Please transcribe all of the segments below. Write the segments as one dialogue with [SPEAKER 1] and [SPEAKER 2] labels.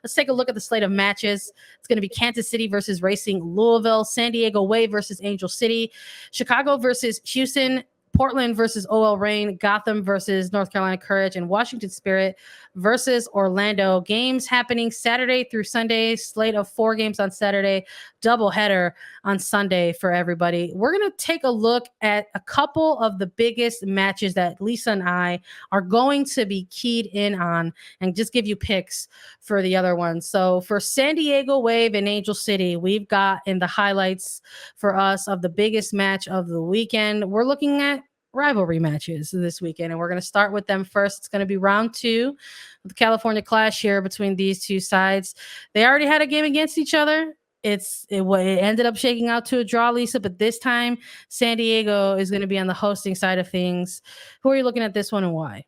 [SPEAKER 1] Let's take a look at the slate of matches. It's going to be Kansas City versus Racing Louisville, San Diego Wave versus Angel City, Chicago versus Houston, Portland versus OL Reign, Gotham versus North Carolina Courage, and Washington Spirit versus Orlando. Games happening Saturday through Sunday. Slate of 4 games on Saturday, doubleheader on Sunday for everybody. We're going to take a look at a couple of the biggest matches that Lisa and I are going to be keyed in on and just give you picks for the other ones. So for San Diego Wave and Angel City, we've got in the highlights for us of the biggest match of the weekend. We're looking at rivalry matches this weekend, and we're going to start with them first. It's going to be round 2 of the California clash here between these two sides. They already had a game against each other. It ended up shaking out to a draw, Lisa, but this time San Diego is going to be on the hosting side of things. Who are you looking at this one and why?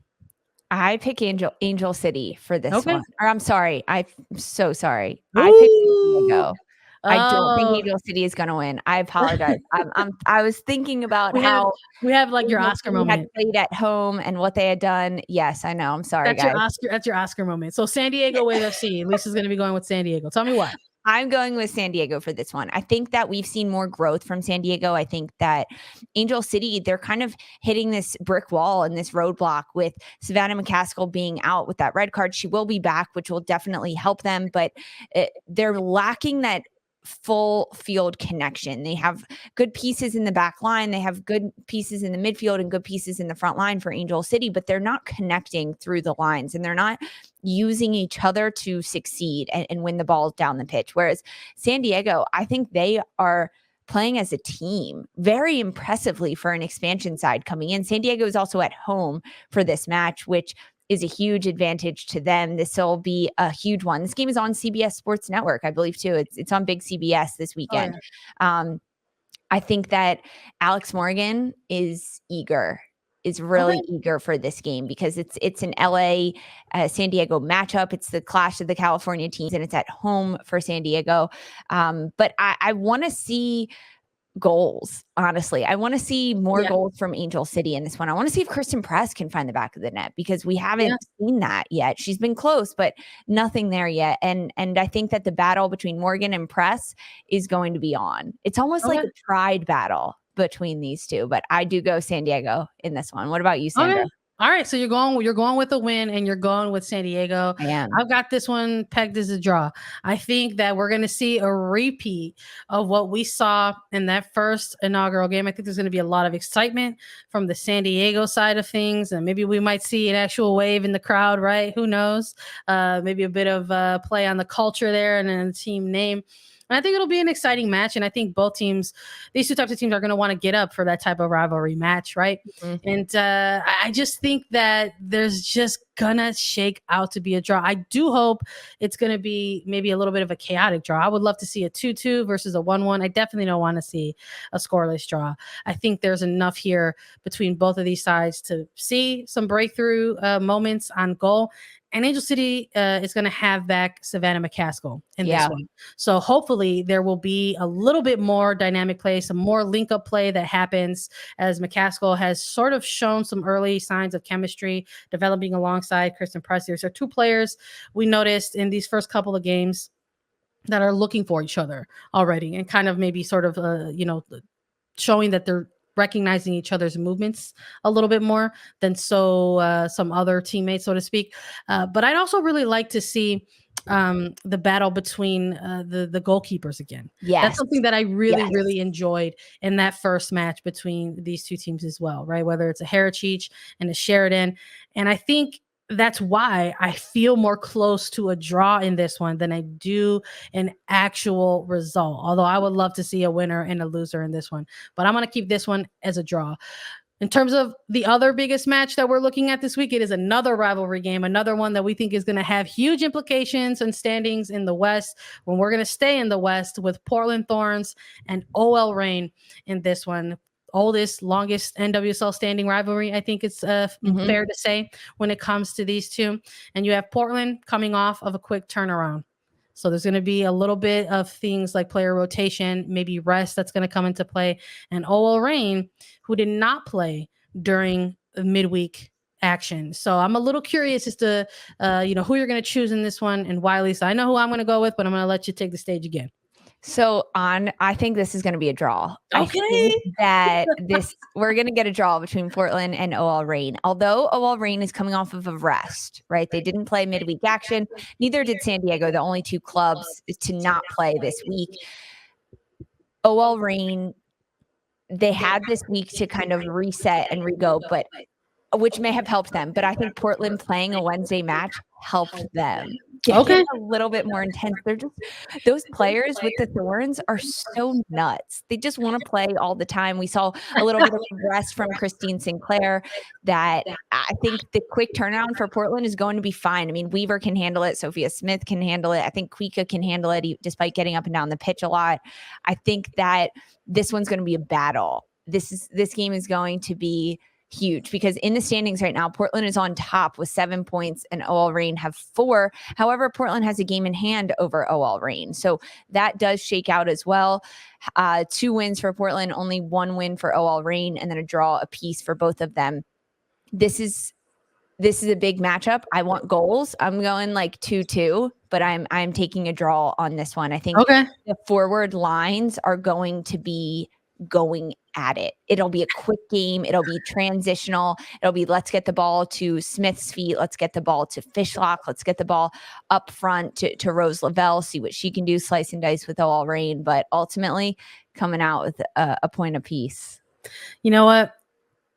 [SPEAKER 2] I pick Angel City for this one. Or I'm sorry. I'm so sorry.
[SPEAKER 1] Ooh.
[SPEAKER 2] I picked San Diego. I don't think Angel City is going to win. I apologize. I was thinking about how
[SPEAKER 1] we have like your Oscar moment.
[SPEAKER 2] Had played at home and what they had done. Yes, I know. I'm sorry, guys.
[SPEAKER 1] That's your Oscar moment. So San Diego Wave FC. Lisa's going to be going with San Diego. Tell me why.
[SPEAKER 2] I'm going with San Diego for this one. I think that we've seen more growth from San Diego. I think that Angel City, they're kind of hitting this brick wall and this roadblock with Savannah McCaskill being out with that red card. She will be back, which will definitely help them, but they're lacking that full field connection. They have good pieces in the back line. They have good pieces in the midfield and good pieces in the front line for Angel City, but they're not connecting through the lines and they're not using each other to succeed and win the balls down the pitch. Whereas San Diego, I think they are playing as a team very impressively for an expansion side coming in. San Diego is also at home for this match, which is a huge advantage to them. This will be a huge one. This game is on CBS Sports Network, I believe, too. It's on big CBS this weekend. Oh, yeah. I think that Alex Morgan is really eager for this game because it's an LA San Diego matchup. It's the clash of the California teams and it's at home for San Diego. But I want to see goals, honestly. I want to see more goals from Angel City in this one. I want to see if Kristen Press can find the back of the net because we haven't seen that yet. She's been close, but nothing there yet. And I think that the battle between Morgan and Press is going to be on. It's almost like a pride battle between these two, but I do go San Diego in this one. What about you, Sandra?
[SPEAKER 1] Okay. All right, so you're going with a win and you're going with San Diego.
[SPEAKER 2] I am.
[SPEAKER 1] I've got this one pegged as a draw. I think that we're going to see a repeat of what we saw in that first inaugural game. I think there's going to be a lot of excitement from the San Diego side of things, and maybe we might see an actual wave in the crowd, right? Who knows? Maybe a bit of play on the culture there and then the team name. And I think it'll be an exciting match. And I think both teams, these two types of teams are going to want to get up for that type of rivalry match, right? Mm-hmm. And I just think that there's just going to shake out to be a draw. I do hope it's going to be maybe a little bit of a chaotic draw. I would love to see a 2-2 versus a 1-1. I definitely don't want to see a scoreless draw. I think there's enough here between both of these sides to see some breakthrough moments on goal. And Angel City is going to have back Savannah McCaskill in this one. So hopefully there will be a little bit more dynamic play, some more link-up play that happens as McCaskill has sort of shown some early signs of chemistry developing alongside Kristen Press. There's two players we noticed in these first couple of games that are looking for each other already and kind of maybe sort of, showing that they're recognizing each other's movements a little bit more than some other teammates, so to speak. But I'd also really like to see the battle between the goalkeepers again.
[SPEAKER 2] Yes.
[SPEAKER 1] That's something that I really enjoyed in that first match between these two teams as well, right? Whether it's a Herrera and a Sheridan. And I think that's why I feel more close to a draw in this one than I do an actual result. Although I would love to see a winner and a loser in this one, but I'm going to keep this one as a draw. In terms of the other biggest match that we're looking at this week, it is another rivalry game, another one that we think is going to have huge implications and standings in the West when we're going to stay in the West with Portland Thorns and OL Reign in this one. Oldest, longest NWSL standing rivalry, I think it's fair to say when it comes to these two. And you have Portland coming off of a quick turnaround. So there's going to be a little bit of things like player rotation, maybe rest that's going to come into play. And OL Reign, who did not play during the midweek action. So I'm a little curious as to, who you're going to choose in this one and why, Lisa. I know who I'm going to go with, but I'm going to let you take the stage again.
[SPEAKER 2] So I think this is going to be a draw.
[SPEAKER 1] Okay.
[SPEAKER 2] I think that we're going to get a draw between Portland and OL Reign. Although OL Reign is coming off of a rest, right? They didn't play midweek action. Neither did San Diego, the only two clubs to not play this week. OL Reign, they had this week to kind of reset and re-go, but which may have helped them. But I think Portland playing a Wednesday match helped them get it a little bit more intense. They're just, those players with the Thorns are so nuts. They just want to play all the time. We saw a little bit of rest from Christine Sinclair that I think the quick turnaround for Portland is going to be fine. I mean, Weaver can handle it. Sophia Smith can handle it. I think Kuika can handle it despite getting up and down the pitch a lot. I think that this one's going to be a battle. This game is going to be huge because in the standings right now, Portland is on top with 7 points and OL Reign have 4. However, Portland has a game in hand over OL Reign. So that does shake out as well. 2 wins for Portland, only 1 win for OL Reign, and then a draw apiece for both of them. This is a big matchup. I want goals. I'm going like 2-2, but I'm taking a draw on this one. I think the forward lines are going to be going at it. It'll be a quick game. It'll be transitional. It'll be, let's get the ball to Smith's feet. Let's get the ball to Fishlock. Let's get the ball up front to Rose Lavelle, see what she can do, slice and dice with OL Reign, but ultimately coming out with a point apiece.
[SPEAKER 1] You know what?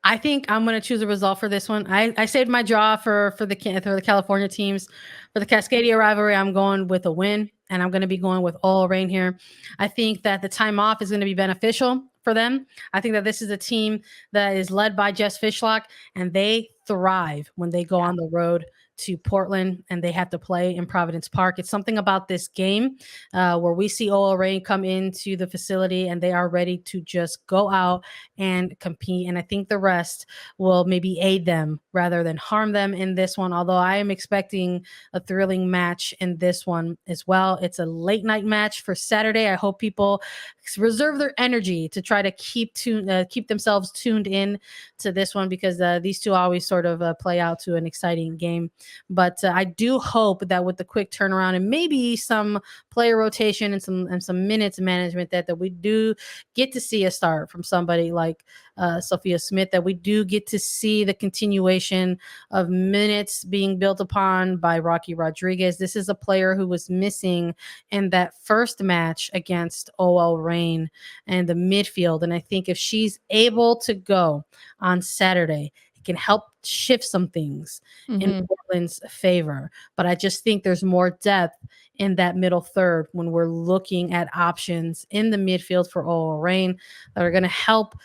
[SPEAKER 1] I think I'm going to choose a result for this one. I saved my draw for the California teams. For the Cascadia rivalry, I'm going with a win, and I'm going to be going with OL Reign here. I think that the time off is going to be beneficial for them. I think that this is a team that is led by Jess Fishlock, and they thrive when they go on the road to Portland and they have to play in Providence Park. It's something about this game where we see OL Reign come into the facility and they are ready to just go out and compete. And I think the rest will maybe aid them rather than harm them in this one. Although I am expecting a thrilling match in this one as well. It's a late night match for Saturday. I hope people reserve their energy to try to keep themselves tuned in to this one because these two always sort of play out to an exciting game. But I do hope that with the quick turnaround and maybe some player rotation and some minutes management that we do get to see a start from somebody like Sophia Smith, that we do get to see the continuation of minutes being built upon by Rocky Rodriguez. This is a player who was missing in that first match against OL Reign and the midfield. And I think if she's able to go on Saturday, it can help shift some things in Portland's favor. But I just think there's more depth in that middle third when we're looking at options in the midfield for OL Reign that are going to help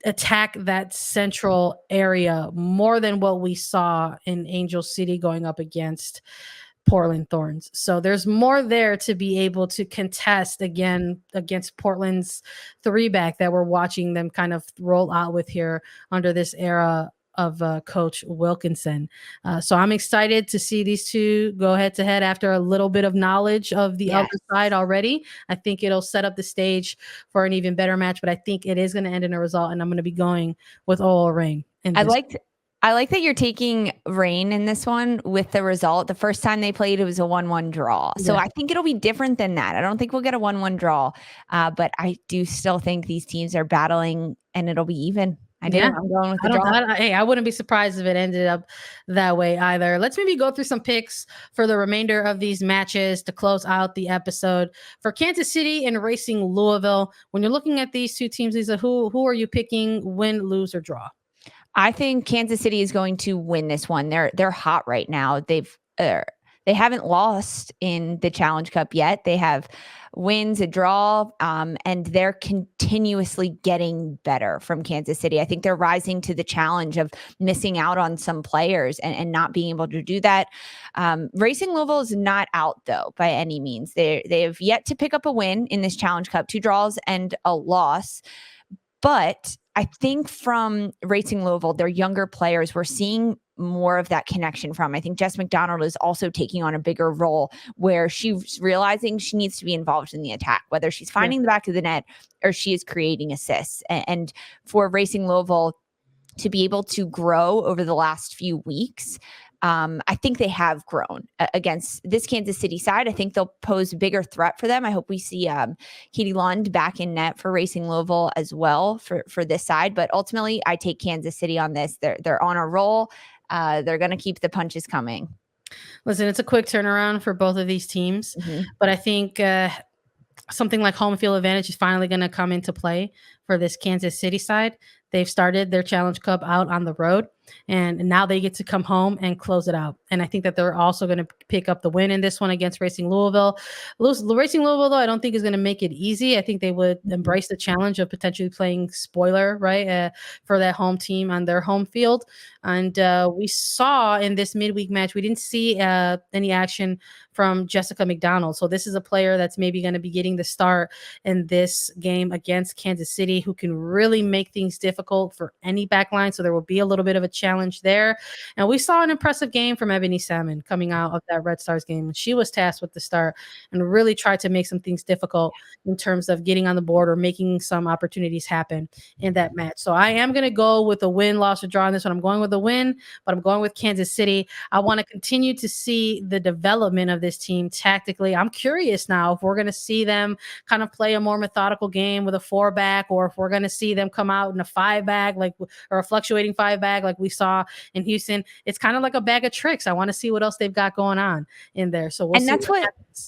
[SPEAKER 1] attack that central area more than what we saw in Angel City going up against Portland Thorns. So there's more there to be able to contest again against Portland's 3-back that we're watching them kind of roll out with here under this era of Coach Wilkinson. So I'm excited to see these two go head to head after a little bit of knowledge of the other side already. I think it'll set up the stage for an even better match, but I think it is going to end in a result, and I'm going to be going with OL Reign.
[SPEAKER 2] I like that you're taking Reign in this one with the result. The first time they played, it was a 1-1 draw. So I think it'll be different than that. I don't think we'll get a 1-1 draw, but I do still think these teams are battling and it'll be even. I'm going with the draw.
[SPEAKER 1] I wouldn't be surprised if it ended up that way either. Let's maybe go through some picks for the remainder of these matches to close out the episode. For Kansas City and Racing Louisville, when you're looking at these two teams, Lisa, who are you picking, win, lose, or draw?
[SPEAKER 2] I think Kansas City is going to win this one. They're hot right now. They haven't lost in the Challenge Cup yet. They have wins, a draw, and they're continuously getting better from Kansas City. I think they're rising to the challenge of missing out on some players and not being able to do that. Racing Louisville is not out, though, by any means. They have yet to pick up a win in this Challenge Cup, 2 draws and a loss. But I think from Racing Louisville, their younger players, we're seeing more of that connection from. I think Jess McDonald is also taking on a bigger role where she's realizing she needs to be involved in the attack, whether she's finding the back of the net or she is creating assists. And for Racing Louisville, to be able to grow over the last few weeks. I think they have grown against this Kansas City side. I think they'll pose a bigger threat for them. I hope we see Katie Lund back in net for Racing Louisville as well for this side. But ultimately, I take Kansas City on this. They're on a roll. They're going to keep the punches coming.
[SPEAKER 1] Listen, it's a quick turnaround for both of these teams, but I think something like home field advantage is finally going to come into play for this Kansas City side. They've started their Challenge Cup out on the road, and now they get to come home and close it out. And I think that they're also going to pick up the win in this one against Racing Louisville. Racing Louisville, though, I don't think is going to make it easy. I think they would embrace the challenge of potentially playing spoiler, right, for that home team on their home field. And we saw in this midweek match, we didn't see any action from Jessica McDonald. So this is a player that's maybe going to be getting the start in this game against Kansas City, who can really make things difficult for any back line. So there will be a little bit of a challenge there. And we saw an impressive game from Ebony Salmon coming out of that Red Stars game. She was tasked with the start and really tried to make some things difficult in terms of getting on the board or making some opportunities happen in that match. So I am going to go with a win, loss, or draw in this one. I'm going with a win, but I'm going with Kansas City. I want to continue to see the development of this team tactically. I'm curious now if we're going to see them kind of play a more methodical game with a 4-back, or if we're going to see them come out in a 5-back, or a fluctuating 5-back like we saw in Houston. It's kind of like a bag of tricks. I want to see what else they've got going on in there. So we'll see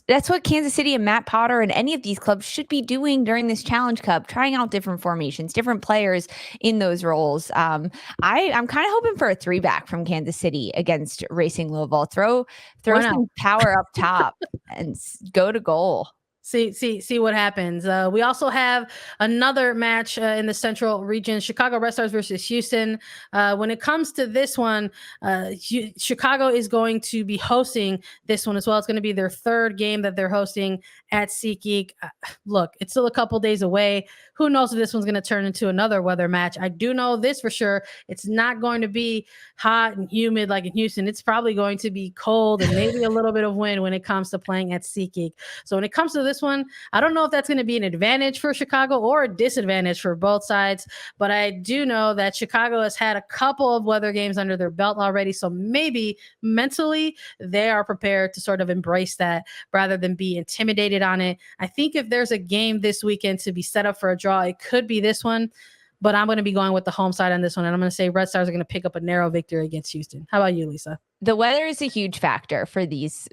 [SPEAKER 2] that's what Kansas City and Matt Potter and any of these clubs should be doing during this Challenge Cup, trying out different formations, different players in those roles. I'm kind of hoping for a 3-back from Kansas City against Racing Louisville. Throw some power up top and go to goal.
[SPEAKER 1] See what happens. We also have another match in the Central region, Chicago Red Stars versus Houston. When it comes to this one, Chicago is going to be hosting this one as well. It's going to be their third game that they're hosting at SeatGeek. Look, it's still a couple days away. Who knows if this one's going to turn into another weather match? I do know this for sure. It's not going to be hot and humid like in Houston. It's probably going to be cold and maybe a little bit of wind when it comes to playing at SeatGeek. So when it comes to this one, I don't know if that's going to be an advantage for Chicago or a disadvantage for both sides, but I do know that Chicago has had a couple of weather games under their belt already, so maybe mentally they are prepared to sort of embrace that rather than be intimidated on it. I think if there's a game this weekend to be set up for a draw, it could be this one, but I'm going to be going with the home side on this one, and I'm going to say Red Stars are going to pick up a narrow victory against Houston. How about you, Lisa?
[SPEAKER 2] The weather is a huge factor for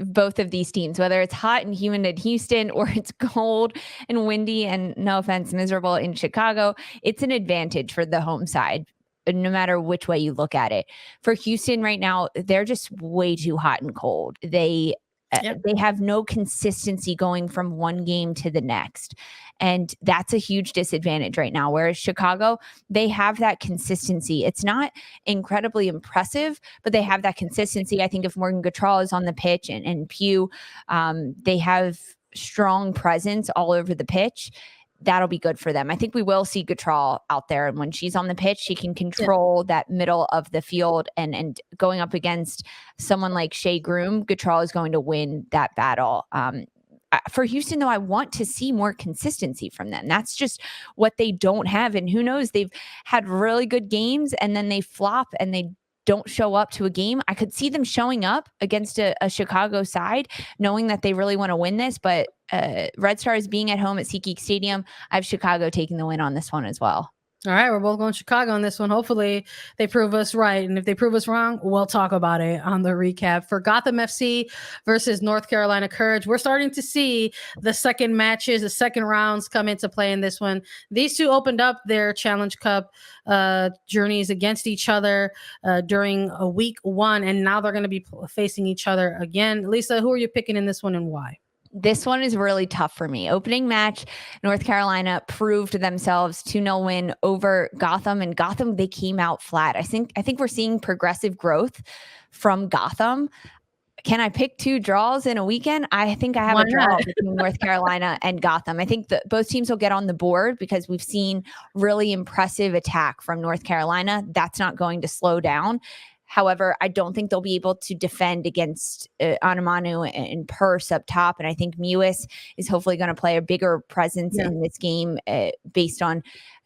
[SPEAKER 2] both of these teams, whether it's hot and humid in Houston or it's cold and windy and, no offense, miserable in Chicago. It's an advantage for the home side, no matter which way you look at it. For Houston right now, they're just way too hot and cold. They have no consistency going from one game to the next. And that's a huge disadvantage right now. Whereas Chicago, they have that consistency. It's not incredibly impressive, but they have that consistency. I think if Morgan Gautral is on the pitch and Pugh, they have strong presence all over the pitch. That'll be good for them. I think we will see Gautral out there. And when she's on the pitch, she can control that middle of the field. And going up against someone like Shea Groom, Gautral is going to win that battle. For Houston, though, I want to see more consistency from them. That's just what they don't have. And who knows, they've had really good games and then they flop and they don't show up to a game. I could see them showing up against a Chicago side, knowing that they really want to win this. But Red Stars being at home at SeatGeek Stadium, I have Chicago taking the win on this one as well.
[SPEAKER 1] All right, we're both going Chicago on this one. Hopefully they prove us right. And if they prove us wrong, we'll talk about it on the recap. For Gotham FC versus North Carolina Courage, we're starting to see the second matches, the second rounds come into play in this one. These two opened up their Challenge Cup journeys against each other during week one, and now they're going to be facing each other again. Lisa, who are you picking in this one and why?
[SPEAKER 2] This one is really tough for me. Opening match, North Carolina proved themselves 2-0 win over Gotham, and Gotham, they came out flat. I think we're seeing progressive growth from Gotham. Can I pick two draws in a weekend? I think I have a draw between North Carolina and Gotham. I think that both teams will get on the board because we've seen really impressive attack from North Carolina. That's not going to slow down. However, I don't think they'll be able to defend against Anamanu and Purse up top. And I think Mewis is hopefully going to play a bigger presence in this game based on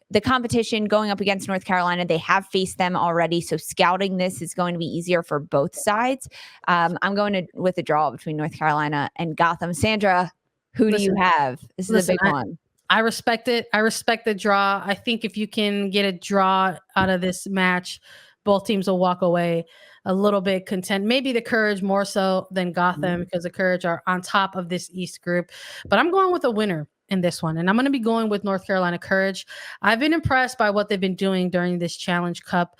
[SPEAKER 2] the competition going up against North Carolina, they have faced them already. So scouting this is going to be easier for both sides. I'm going with a draw between North Carolina and Gotham. Sandra, who do you have? This is a big one.
[SPEAKER 1] I respect it. I respect the draw. I think if you can get a draw out of this match, both teams will walk away a little bit content. Maybe the Courage more so than Gotham because the Courage are on top of this East group. But I'm going with a winner in this one. And I'm going to be going with North Carolina Courage. I've been impressed by what they've been doing during this Challenge Cup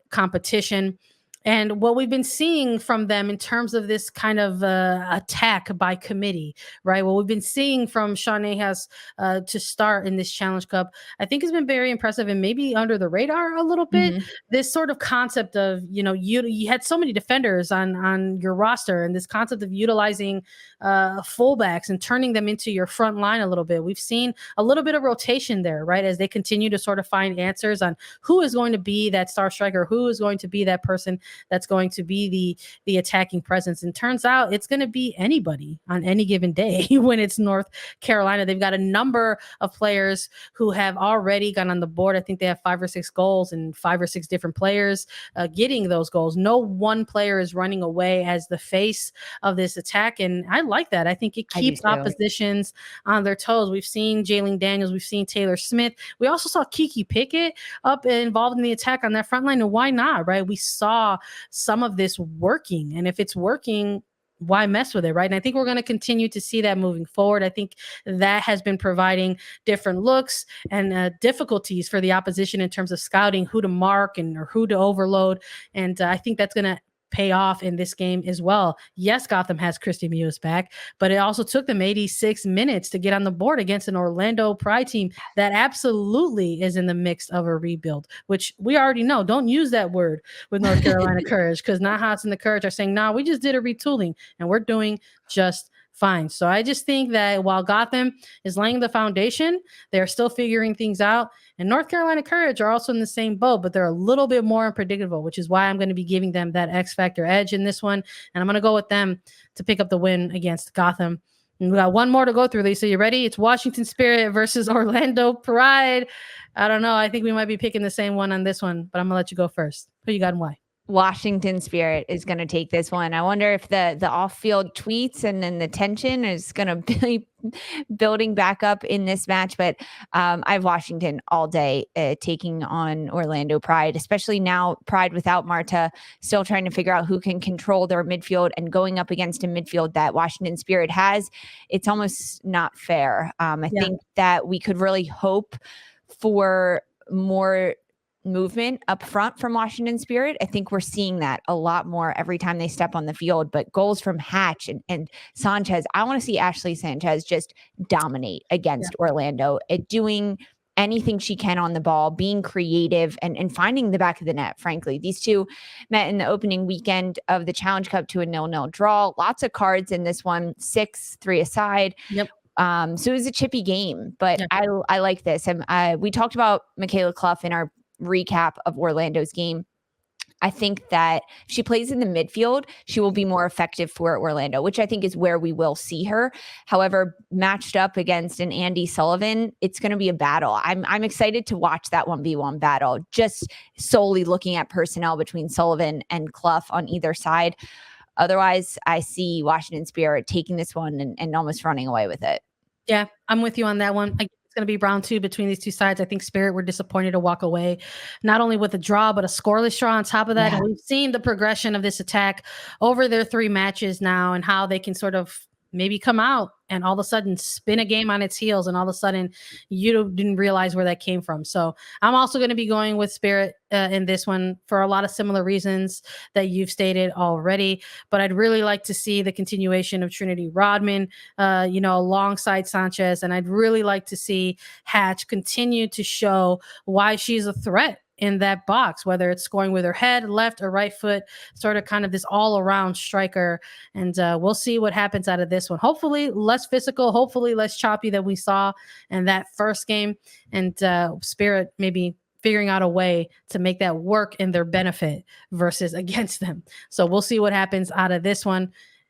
[SPEAKER 1] competition. And what we've been seeing from them in terms of this kind of attack by committee, right? What we've been seeing from Shawnee has to start in this Challenge Cup, I think has been very impressive and maybe under the radar a little bit. This sort of concept of, you had so many defenders on your roster, and this concept of utilizing fullbacks and turning them into your front line a little bit. We've seen a little bit of rotation there, right? As they continue to sort of find answers on who is going to be that star striker, who is going to be that person that's going to be the attacking presence. And turns out it's going to be anybody on any given day when it's North Carolina. They've got a number of players who have already gone on the board. I think they have 5 or 6 goals and 5 or 6 different players getting those goals. No one player is running away as the face of this attack. And I like that. I think it keeps oppositions on their toes. We've seen Jalen Daniels. We've seen Taylor Smith. We also saw Kiki Pickett up involved in the attack on that front line. And why not, right? We saw some of this working, and if it's working, why mess with it, right? And I think we're going to continue to see that moving forward. I think that has been providing different looks and difficulties for the opposition in terms of scouting who to mark or who to overload, and I think that's going to pay off in this game as well. Yes, Gotham has Christy Mewis back, but it also took them 86 minutes to get on the board against an Orlando Pride team that absolutely is in the mix of a rebuild, which we already know. Don't use that word with North Carolina Courage, because Nahats and the Courage are saying, nah, we just did a retooling and we're doing just fine. So I just think that while Gotham is laying the foundation, they're still figuring things out. And North Carolina Courage are also in the same boat, but they're a little bit more unpredictable, which is why I'm going to be giving them that X factor edge in this one. And I'm going to go with them to pick up the win against Gotham. And we got one more to go through, Lisa. You ready? It's Washington Spirit versus Orlando Pride. I don't know. I think we might be picking the same one on this one, but I'm going to let you go first. Who you got and why?
[SPEAKER 2] Washington Spirit is going to take this one. I wonder if the off-field tweets and then the tension is going to be building back up in this match. But I have Washington all day taking on Orlando Pride, especially now Pride without Marta, still trying to figure out who can control their midfield and going up against a midfield that Washington Spirit has. It's almost not fair. I think that we could really hope for more movement up front from Washington Spirit. I think we're seeing that a lot more every time they step on the field, but goals from Hatch and Sanchez. I want to see Ashley Sanchez just dominate against Orlando at doing anything she can on the ball, being creative and finding the back of the net. Frankly, these two met in the opening weekend of the Challenge Cup to a 0-0 draw. Lots of cards in this one, 6-3 aside. So it was a chippy game, but I like this. And we talked about Michaela Clough in our recap of Orlando's game. I think that if she plays in the midfield, she will be more effective for Orlando, which I think is where we will see her. However, matched up against an Andy Sullivan, it's going to be a battle. I'm excited to watch that 1v1 battle, just solely looking at personnel between Sullivan and Clough on either side. Otherwise, I see Washington Spirit taking this one and almost running away with it.
[SPEAKER 1] Yeah, I'm with you on that one. Going to be round 2 between these two sides. I think Spirit were disappointed to walk away, not only with a draw, but a scoreless draw on top of that. And we've seen the progression of this attack over their 3 matches now and how they can sort of maybe come out and all of a sudden spin a game on its heels. And all of a sudden you didn't realize where that came from. So I'm also going to be going with Spirit in this one for a lot of similar reasons that you've stated already. But I'd really like to see the continuation of Trinity Rodman, alongside Sanchez. And I'd really like to see Hatch continue to show why she's a threat in that box, whether it's scoring with her head, left or right foot, sort of kind of this all-around striker. And we'll see what happens out of this one. Hopefully less physical, hopefully less choppy than we saw in that first game. And Spirit maybe figuring out a way to make that work in their benefit versus against them. So we'll see what happens out of this one.